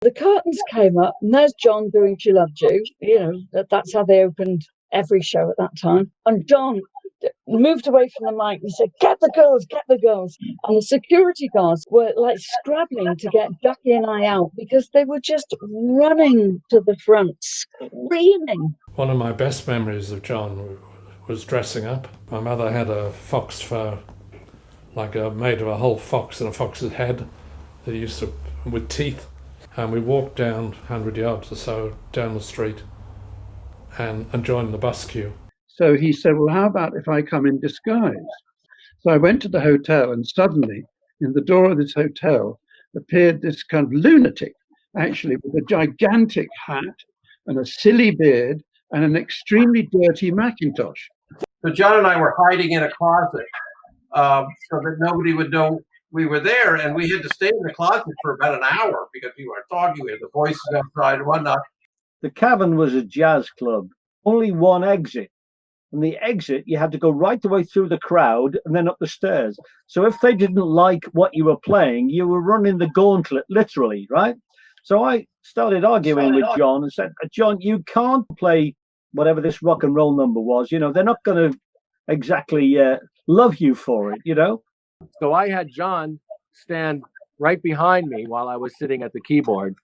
The curtains came up, and there's John doing She Loved You. You know, that's how they opened every show at that time. And John moved away from the mic and said, get the girls, get the girls. And the security guards were like scrabbling to get Ducky and I out because they were just running to the front, screaming. One of my best memories of John was dressing up. My mother had a fox fur, like made of a whole fox and a fox's head that used to, with teeth. And we walked down 100 yards or so down the street and joined the bus queue. So he said, well, how about if I come in disguise? So I went to the hotel, and suddenly in the door of this hotel appeared this kind of lunatic, actually, with a gigantic hat and a silly beard and an extremely dirty Macintosh. So John and I were hiding in a closet so that nobody would know we were there, and we had to stay in the closet for about an hour because we weren't talking. We had the voices outside and whatnot. The Cavern was a jazz club, only one exit. And the exit, you had to go right the way through the crowd and then up the stairs. So if they didn't like what you were playing, you were running the gauntlet, literally, right? So I started arguing with John and said, John, you can't play whatever this rock and roll number was. You know, they're not going to exactly love you for it, you know? So I had John stand right behind me while I was sitting at the keyboard.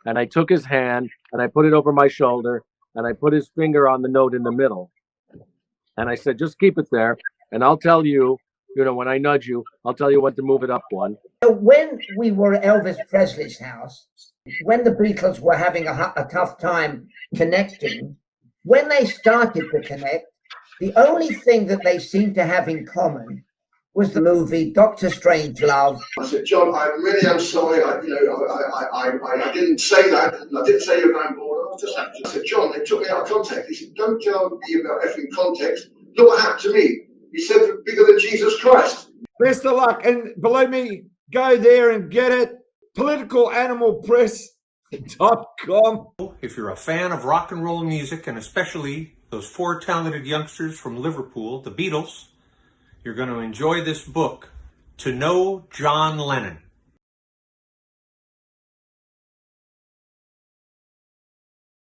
And I took his hand and I put it over my shoulder and I put his finger on the note in the middle. And I said, just keep it there. And I'll tell you, you know, when I nudge you, I'll tell you when to move it up one. When we were at Elvis Presley's house, when the Beatles were having a tough time connecting, when they started to connect, the only thing that they seemed to have in common was the movie Doctor Strangelove. I said, John, I really am sorry. I didn't say that. I didn't say you were going bored. I was just acting. I said, John, they took me out of context. He said, don't tell me about effing context. Look what happened to me. He said, bigger than Jesus Christ. Best of luck. And believe me, go there and get it. PoliticalAnimalPress.com. If you're a fan of rock and roll music, and especially those four talented youngsters from Liverpool, the Beatles, you're going to enjoy this book, To Know John Lennon.